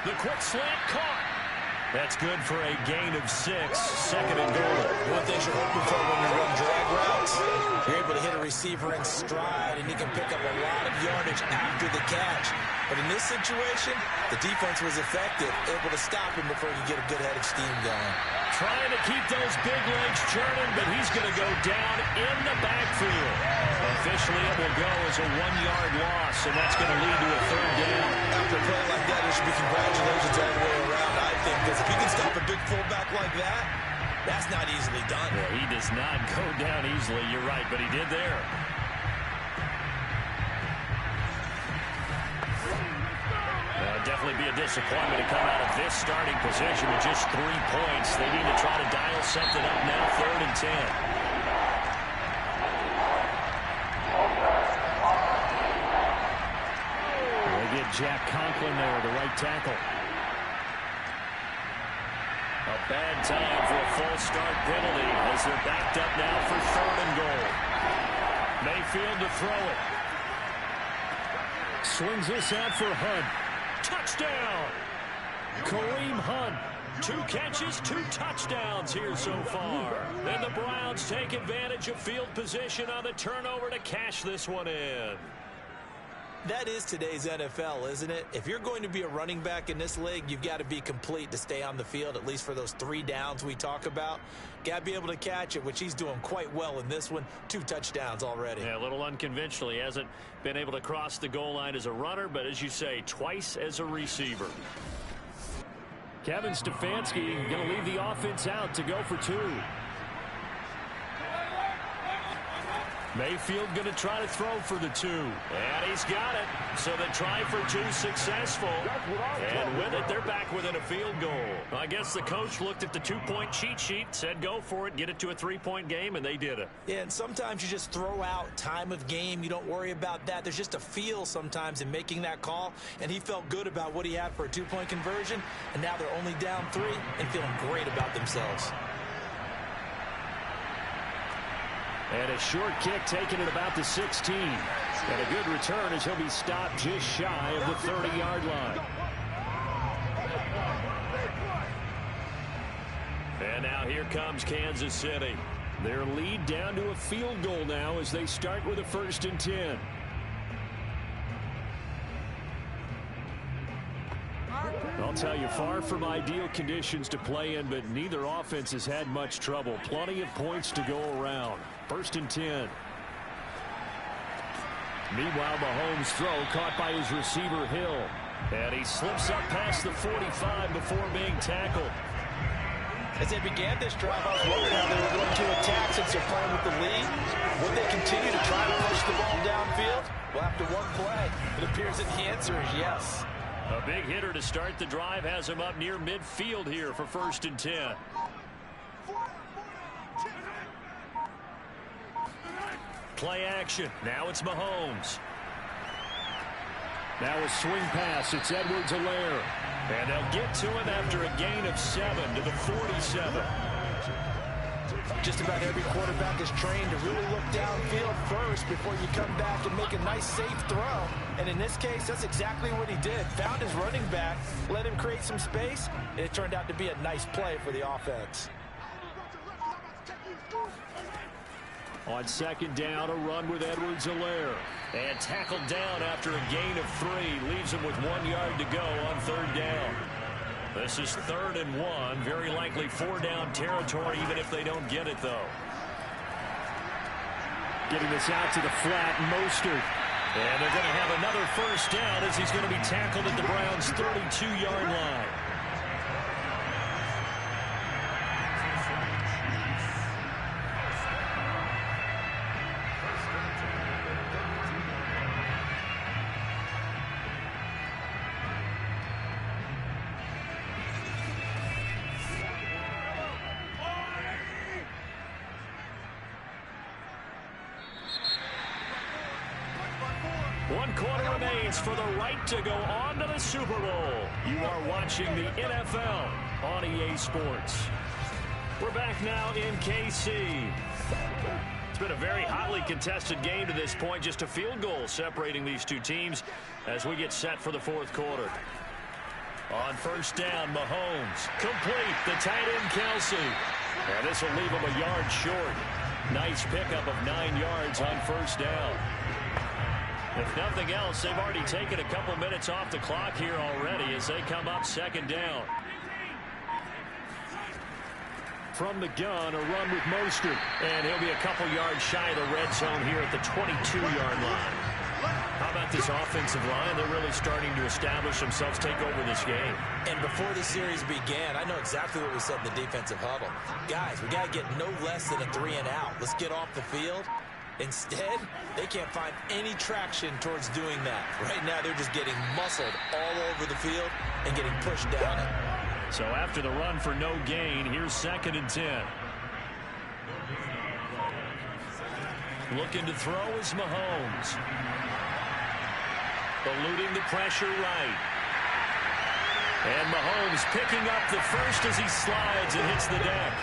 The quick slant caught. That's good for a gain of 6. 2nd and goal. One thing you're hoping for when you run drag routes, you're able to hit a receiver in stride, and he can pick up a lot of yardage after the catch. But in this situation, the defense was effective, able to stop him before he could get a good head of steam going. Trying to keep those big legs churning, but he's going to go down in the backfield. Officially, it will go as a 1-yard loss, and that's going to lead to a 3rd down. After a play like that, there should be congratulations all the way around, I think, because if you can stop a big fullback like that, that's not easily done. Yeah, he does not go down easily, you're right, but he did there. Definitely be a disappointment to come out of this starting position with just 3 points. They need to try to dial something up now, 3rd and 10. They get Jack Conklin there, the right tackle. A bad time for a false start penalty as they're backed up now for 3rd and goal. Mayfield to throw it. Swings this out for Hunt. Touchdown! Kareem Hunt. 2 catches, 2 touchdowns here so far. And the Browns take advantage of field position on the turnover to cash this one in. That is today's NFL, isn't it? If you're going to be a running back in this league, you've got to be complete to stay on the field, at least for those 3 downs we talk about. Got to be able to catch it, which he's doing quite well in this one. 2 touchdowns already. Yeah, a little unconventional. He hasn't been able to cross the goal line as a runner, but as you say, twice as a receiver. Kevin Stefanski going to leave the offense out to go for 2. Mayfield going to try to throw for the 2. And he's got it. So the try for 2 successful. And with it, they're back within a field goal. I guess the coach looked at the 2-point cheat sheet, said go for it, get it to a 3-point game, and they did it. Yeah, and sometimes you just throw out time of game. You don't worry about that. There's just a feel sometimes in making that call. And he felt good about what he had for a 2-point conversion. And now they're only down 3 and feeling great about themselves. And a short kick taken at about the 16. And a good return as he'll be stopped just shy of the 30-yard line. And now here comes Kansas City. Their lead down to a field goal now as they start with a 1st and 10. I'll tell you, far from ideal conditions to play in, but neither offense has had much trouble. Plenty of points to go around. 1st and 10. Meanwhile, Mahomes' throw caught by his receiver, Hill. And he slips up past the 45 before being tackled. As they began this drive, I was wondering how they were going to attack since they're playing with the lead. Would they continue to try to push the ball downfield? Well, after one play, it appears that the answer is yes. A big hitter to start the drive has him up near midfield here for 1st and 10. Play action. Now it's Mahomes. Now a swing pass. It's Edwards-Helaire. And they'll get to him after a gain of 7 to the 47. Just about every quarterback is trained to really look downfield first before you come back and make a nice, safe throw. And in this case, that's exactly what he did. Found his running back, let him create some space, and it turned out to be a nice play for the offense. On 2nd down, a run with Edwards-Helaire. And tackled down after a gain of 3. Leaves him with 1 yard to go on 3rd down. This is 3rd and 1. Very likely 4-down territory, even if they don't get it, though. Getting this out to the flat, Mostert. And they're going to have another 1st down as he's going to be tackled at the Browns' 32-yard line. 1 quarter remains for the right to go on to the Super Bowl. You are watching the NFL on EA Sports. We're back now in KC. It's been a very hotly contested game to this point. Just a field goal separating these two teams as we get set for the 4th quarter. On first down, Mahomes. Complete. The tight end, Kelsey. And this will leave him a yard short. Nice pickup of 9 yards on first down. If nothing else, they've already taken a couple minutes off the clock here already as they come up 2nd down. From the gun, a run with Mostert. And he'll be a couple yards shy of the red zone here at the 22-yard line. How about this offensive line? They're really starting to establish themselves, take over this game. And before the series began, I know exactly what we said in the defensive huddle. Guys, we got to get no less than a 3 and out. Let's get off the field. Instead, they can't find any traction towards doing that. Right now, they're just getting muscled all over the field and getting pushed down it. So after the run for no gain, here's 2nd and 10. Looking to throw is Mahomes. Eluding the pressure right. And Mahomes picking up the first as he slides and hits the deck.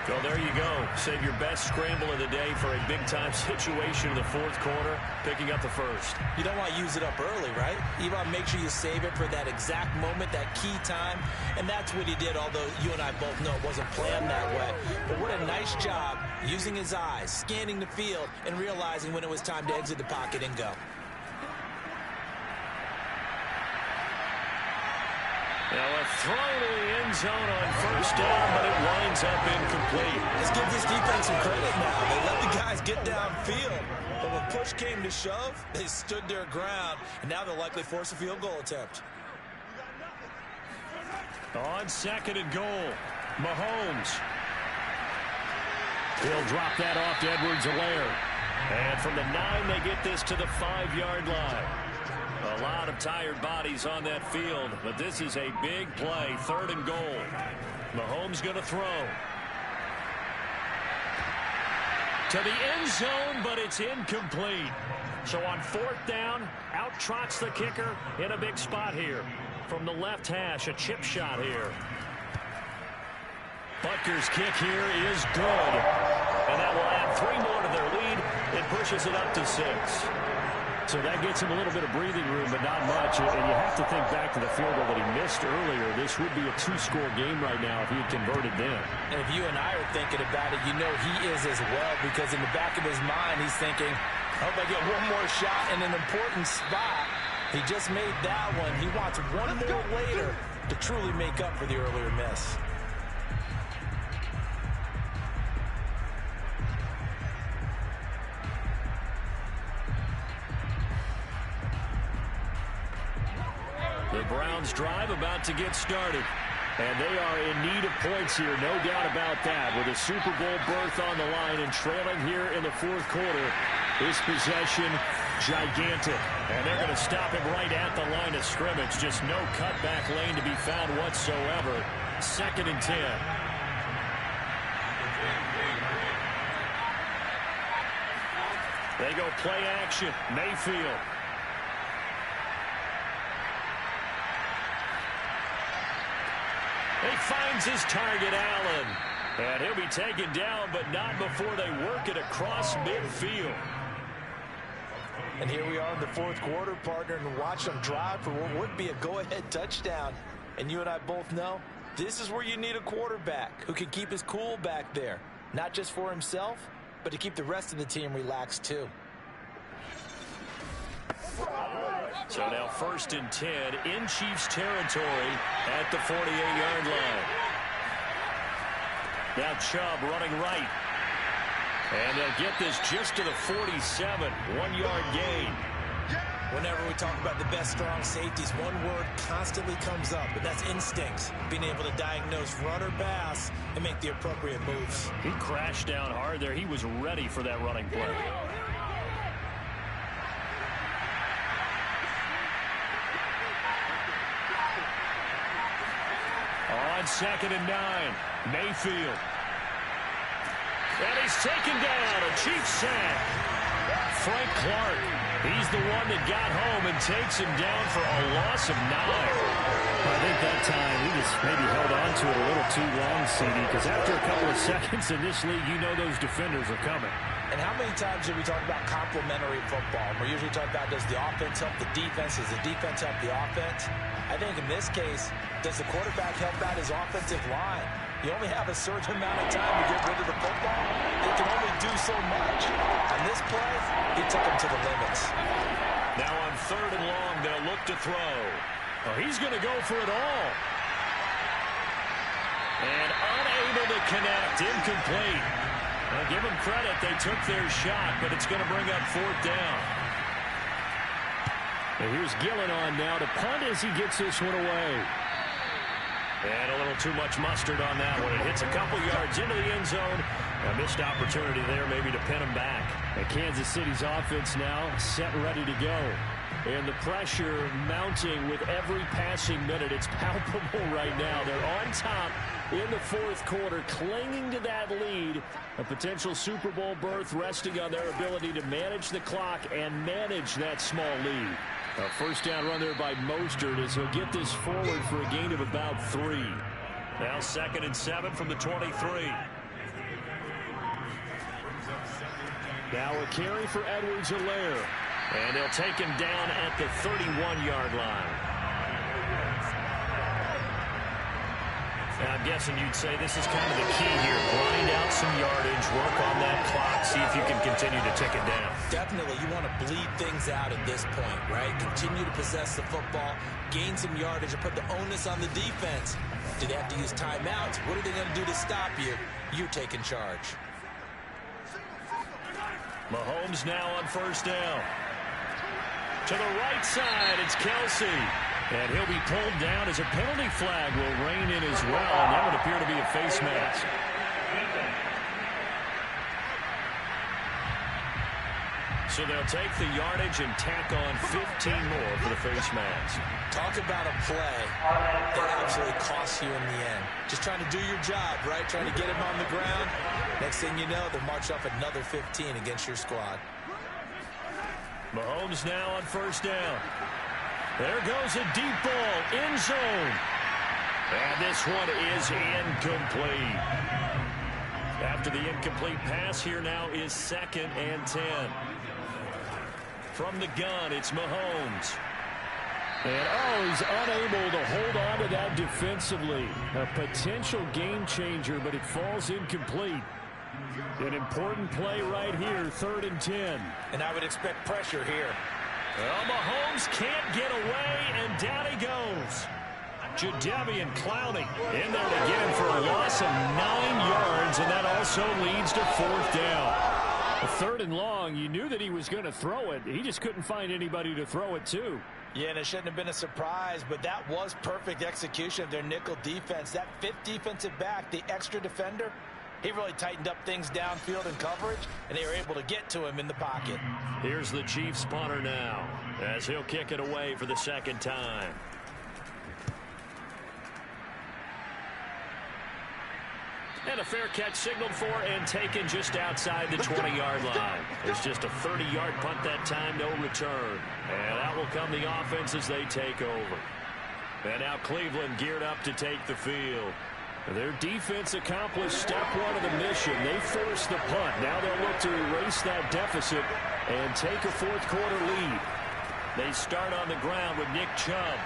So there you go. Save your best scramble of the day for a big-time situation in the 4th quarter, picking up the first. You don't want to use it up early, right? You want to make sure you save it for that exact moment, that key time. And that's what he did, although you and I both know it wasn't planned that way. But what a nice job using his eyes, scanning the field, and realizing when it was time to exit the pocket and go. Now a throw to the end zone on first down, but it winds up incomplete. Let's give this defense some credit now. They let the guys get downfield, but when push came to shove, they stood their ground, and now they'll likely force a field goal attempt. On 2nd and goal, Mahomes. He'll drop that off to Edwards-Helaire. And from the 9, they get this to the 5-yard line. A lot of tired bodies on that field, but this is a big play, 3rd and goal. Mahomes going to throw. To the end zone, but it's incomplete. So on 4th down, out trots the kicker in a big spot here. From the left hash, a chip shot here. Butker's kick here is good. And that will add 3 more to their lead. It pushes it up to 6. So that gets him a little bit of breathing room, but not much. And you have to think back to the field goal that he missed earlier. This would be a 2-score game right now if he had converted then. And if you and I are thinking about it, you know he is as well, because in the back of his mind, he's thinking, I hope I get one more shot in an important spot. He just made that one. He wants one more later to truly make up for the earlier miss. The Browns drive about to get started. And they are in need of points here, no doubt about that. With a Super Bowl berth on the line and trailing here in the 4th quarter. This possession, gigantic. And they're going to stop him right at the line of scrimmage. Just no cutback lane to be found whatsoever. 2nd and 10. They go play action. Mayfield. He finds his target, Allen. And he'll be taken down, but not before they work it across midfield. And here we are in the 4th quarter, partner, and watch them drive for what would be a go-ahead touchdown. And you and I both know this is where you need a quarterback who can keep his cool back there. Not just for himself, but to keep the rest of the team relaxed too. So now 1st and 10 in Chiefs territory at the 48-yard line. Now Chubb running right. And they'll get this just to the 47, 1-yard gain. Whenever we talk about the best strong safeties, one word constantly comes up, and that's instincts. Being able to diagnose run or pass and make the appropriate moves. He crashed down hard there. He was ready for that running play. On 2nd and 9, Mayfield. And he's taken down, a Chiefs sack. Frank Clark, he's the one that got home and takes him down for a loss of 9. I think that time he just maybe held on to it a little too long, CD, because after a couple of seconds in this league, you know those defenders are coming. And how many times do we talk about complementary football? We're usually talking about, does the offense help the defense? Does the defense help the offense? I think in this case, does the quarterback help out his offensive line? You only have a certain amount of time to get rid of the football. They can only do so much. On this play, he took him to the limits. Now on 3rd and long, they'll look to throw. Oh, he's going to go for it all. And unable to connect, incomplete. Well, give them credit, they took their shot, but it's going to bring up 4th down. And here's Gillen on now to punt as he gets this one away. And a little too much mustard on that one. It hits a couple yards into the end zone. A missed opportunity there maybe to pin him back. And Kansas City's offense now set and ready to go. And the pressure mounting with every passing minute. It's palpable right now. They're on top in the 4th quarter, clinging to that lead. A potential Super Bowl berth resting on their ability to manage the clock and manage that small lead. A 1st down run there by Mostert as he'll get this forward for a gain of about 3. Now 2nd and 7 from the 23. Now a carry for Edwards-Helaire. And they'll take him down at the 31-yard line. Now, I'm guessing you'd say this is kind of the key here. Grind out some yardage, work on that clock, see if you can continue to tick it down. Definitely, you want to bleed things out at this point, right? Continue to possess the football, gain some yardage, and put the onus on the defense. Do they have to use timeouts? What are they going to do to stop you? You're taking charge. Mahomes now on 1st down. To the right side, it's Kelsey. And he'll be pulled down as a penalty flag will rein in as well. And that would appear to be a face mask. So they'll take the yardage and tack on 15 more for the face mask. Talk about a play that absolutely costs you in the end. Just trying to do your job, right? Trying to get him on the ground. Next thing you know, they'll march off another 15 against your squad. Mahomes now on 1st down. There goes a deep ball, end zone. And this one is incomplete. After the incomplete pass, here now is 2nd and 10. From the gun, it's Mahomes. And, he's unable to hold on to that defensively. A potential game changer, but it falls incomplete. An important play right here, 3rd and 10. And I would expect pressure here. Well, Mahomes can't get away, and down he goes. Jadeveon Clowney in there to get him for a loss of 9 yards, and that also leads to 4th down. A 3rd and long, you knew that he was going to throw it. He just couldn't find anybody to throw it to. Yeah, and it shouldn't have been a surprise, but that was perfect execution of their nickel defense. That 5th defensive back, the extra defender, he really tightened up things downfield in coverage, and they were able to get to him in the pocket. Here's the Chiefs punter now, as he'll kick it away for the 2nd time. And a fair catch signaled for and taken just outside the 20-yard line. It's just a 30-yard punt that time, no return. And out will come the offense as they take over. And now Cleveland geared up to take the field. Their defense accomplished step 1 of the mission. They forced the punt. Now they'll look to erase that deficit and take a 4th quarter lead. They start on the ground with Nick Chubb.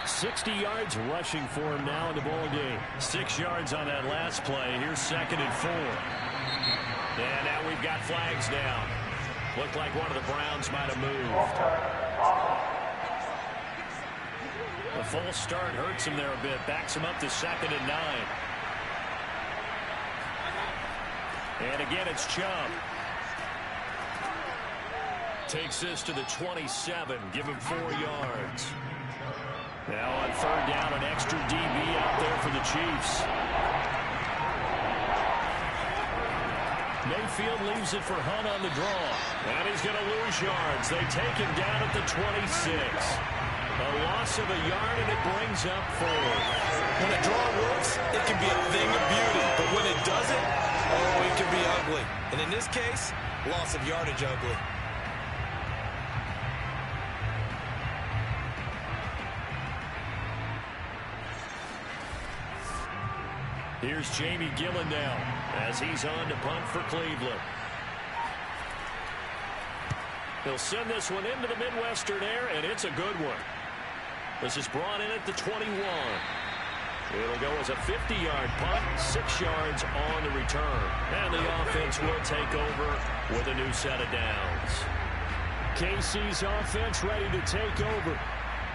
60 yards rushing for him now in the ball game. 6 yards on that last play. Here's 2nd and 4. And now we've got flags down. Looked like one of the Browns might have moved. The false start hurts him there a bit. Backs him up to 2nd and 9. And again, it's Chubb. Takes this to the 27. Give him 4 yards. Now on 3rd down, an extra DB out there for the Chiefs. Mayfield leaves it for Hunt on the draw. And he's going to lose yards. They take him down at the 26. A lot loss of a yard, and it brings up 4. When a draw works, it can be a thing of beauty. But when it doesn't, oh, it can be ugly. And in this case, loss of yardage ugly. Here's Jamie Gillen now as he's on to punt for Cleveland. He'll send this one into the Midwestern air, and it's a good one. This is brought in at the 21. It'll go as a 50-yard punt, 6 yards on the return. And the offense will take over with a new set of downs. KC's offense ready to take over.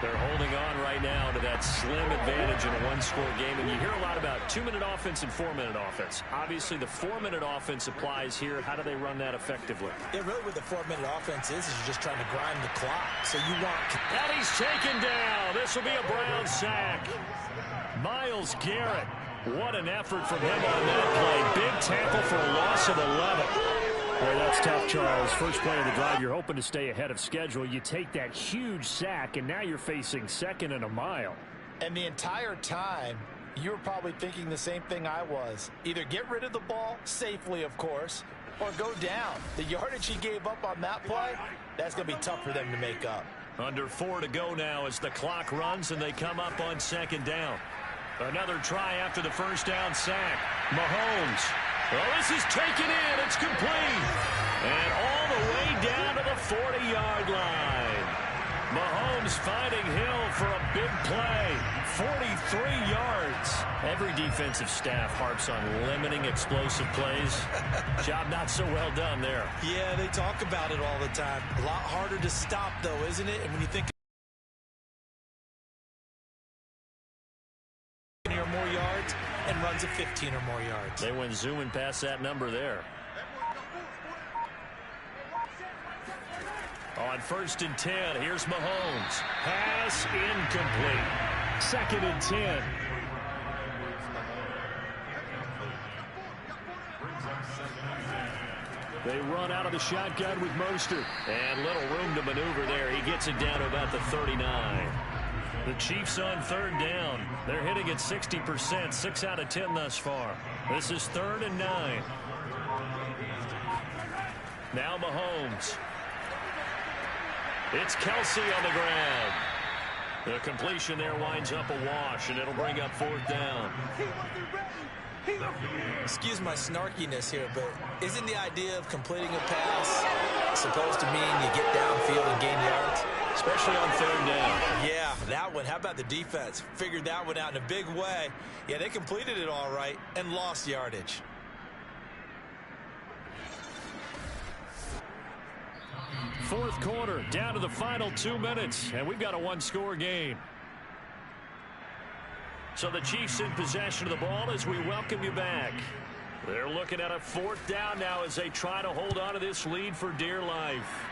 They're holding on right now to that slim advantage in a one-score game. And you hear a lot about 2-minute offense and 4-minute offense. Obviously, the 4-minute offense applies here. How do they run that effectively? Yeah, really what the 4-minute offense is you're just trying to grind the clock. So you want... And he's taken down. This will be a Brown sack. Myles Garrett. What an effort from him on that play. Big tackle for a loss of 11. Boy, that's tough, Charles. First play of the drive, you're hoping to stay ahead of schedule. You take that huge sack, and now you're facing 2nd and a mile. And the entire time, you were probably thinking the same thing I was. Either get rid of the ball, safely, of course, or go down. The yardage he gave up on that play, that's going to be tough for them to make up. Under 4 to go now as the clock runs, and they come up on 2nd down. Another try after the first down sack. Mahomes. Well, this is taken in. It's complete. And all the way down to the 40-yard line. Mahomes finding Hill for a big play. 43 yards. Every defensive staff harps on limiting explosive plays. Job not so well done there. Yeah, they talk about it all the time. A lot harder to stop, though, isn't it? And when you think or more yards and runs of 15 or more yards. They went zooming past that number there. On 1st and 10, here's Mahomes. Pass incomplete. 2nd and 10. They run out of the shotgun with Mostert. And little room to maneuver there. He gets it down to about the 39. The Chiefs on 3rd down. They're hitting at 60%, 6 out of 10 thus far. This is 3rd and 9. Now Mahomes. It's Kelsey on the ground. The completion there winds up a wash, and it'll bring up 4th down. Excuse my snarkiness here, but isn't the idea of completing a pass supposed to mean you get downfield and gain yards? Especially on 3rd down. Yeah, that one. How about the defense? Figured that one out in a big way. Yeah, they completed it all right and lost yardage. Fourth quarter, down to the final 2 minutes, and we've got a one-score game. So the Chiefs in possession of the ball as we welcome you back. They're looking at a 4th down now as they try to hold on to this lead for dear life.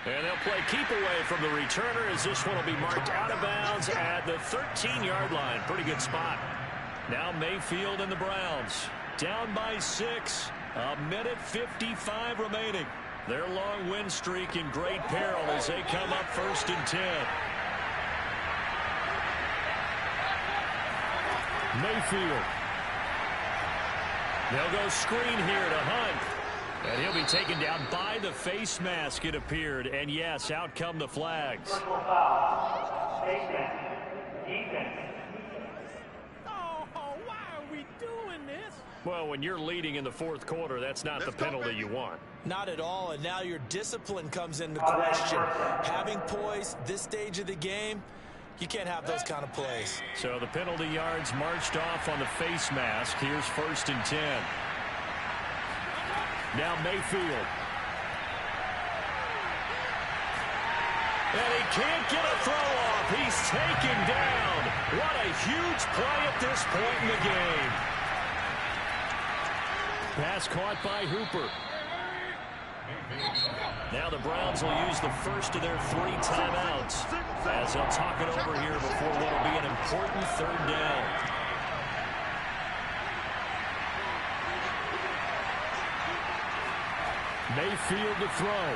And they'll play keep away from the returner as this one will be marked out of bounds at the 13-yard line. Pretty good spot. Now Mayfield and the Browns down by 6. A minute 55 remaining. Their long win streak in great peril as they come up 1st and 10. Mayfield. They'll go screen here to Hunt. And he'll be taken down by the face mask, it appeared. And, yes, out come the flags. Oh, why are we doing this? Well, when you're leading in the 4th quarter, that's not the penalty you want. Not at all, and now your discipline comes into question. Having poise this stage of the game, you can't have those kind of plays. So the penalty yards marched off on the face mask. Here's 1st and 10. Now Mayfield. And he can't get a throw off. He's taken down. What a huge play at this point in the game. Pass caught by Hooper. Now the Browns will use the first of their 3 timeouts as they'll talk it over here before what will be an important 3rd down. Mayfield to throw.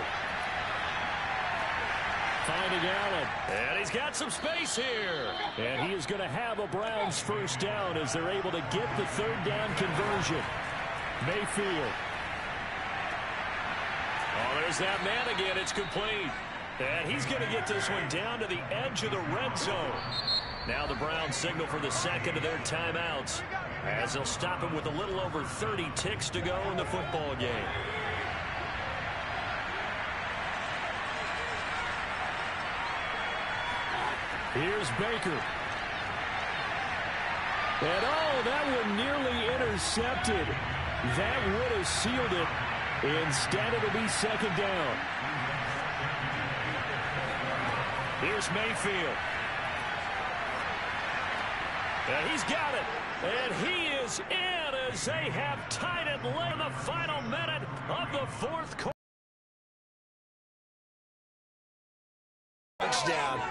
Finding Allen. And he's He's got some space here. And he is going to have a Browns first down as they're able to get the third down conversion. Mayfield. Oh, there's that man again. It's complete. And he's going to get this one down to the edge of the red zone. Now the Browns signal for the second of their timeouts as they'll stop him with a little over 30 ticks to go in the football game. Here's Baker. And oh, that one nearly intercepted. That would have sealed it. Instead, it'll be second down. Here's Mayfield. And he's got it. And he is in as they have tied it late in the final minute of the fourth quarter. Touchdown.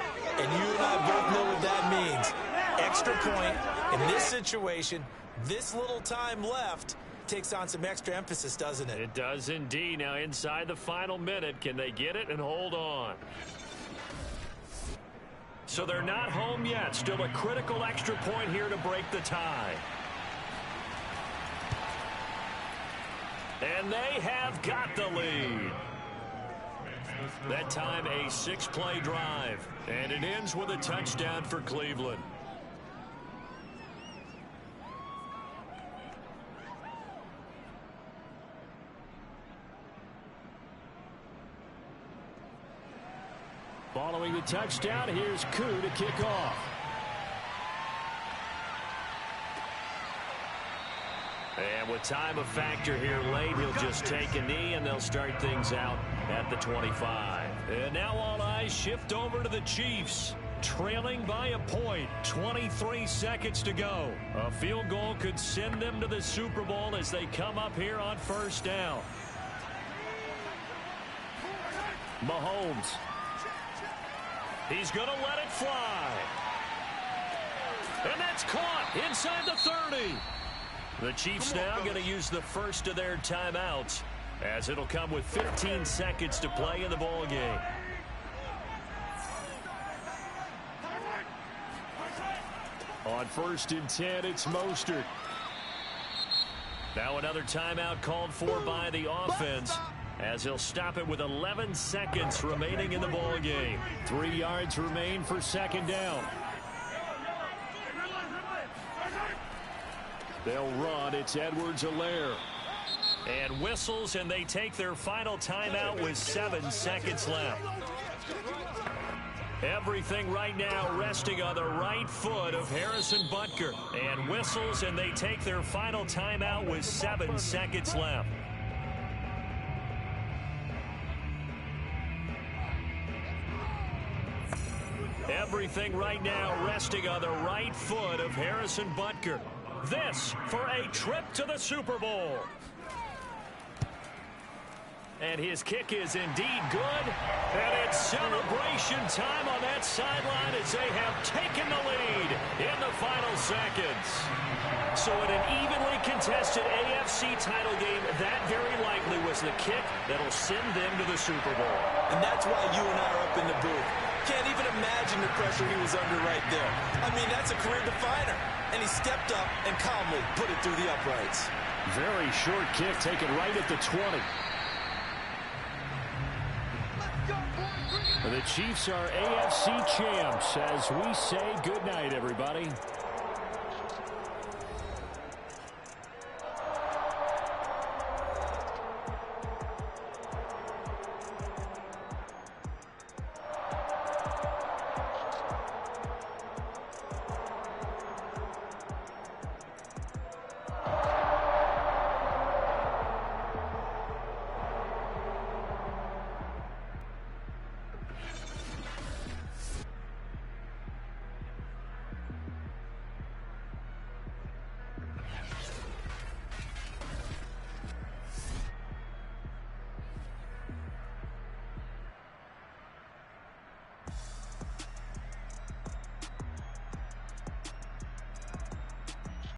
And you and I both know what that means. Extra point. In this situation, this little time left takes on some extra emphasis, doesn't it? It does indeed. Now inside the final minute, can they get it and hold on? So they're not home yet. Still a critical extra point here to break the tie. And they have got the lead. That time a 6-play drive. And it ends with a touchdown for Cleveland. Following the touchdown, here's Koo to kick off. And with time a factor here late, he'll just take a knee and they'll start things out at the 25. And now all eyes shift over to the Chiefs. Trailing by a point, 23 seconds to go. A field goal could send them to the Super Bowl as they come up here on first down. Mahomes. He's going to let it fly. And that's caught inside the 30. The Chiefs now going to use the first of their timeouts as it'll come with 15 seconds to play in the ball game. On 1st and 10, it's Mostert. Now another timeout called for by the offense as he'll stop it with 11 seconds remaining in the ball game. 3 yards remain for second down. They'll run. It's Edwards-Helaire. And whistles, and they take their final timeout with 7 seconds left. Everything right now resting on the right foot of Harrison Butker. And whistles, and they take their final timeout with 7 seconds left. Everything right now resting on the right foot of Harrison Butker. This for a trip to the Super Bowl. And his kick is indeed good. And it's celebration time on that sideline as they have taken the lead in the final seconds. So in an evenly contested AFC title game, that very likely was the kick that'll send them to the Super Bowl. And that's why you and I are up in the booth. Can't even imagine the pressure he was under right there. I mean, that's a career definer. And he stepped up and calmly put it through the uprights. Very short kick taken right at the 20. The Chiefs are AFC champs as we say goodnight, everybody.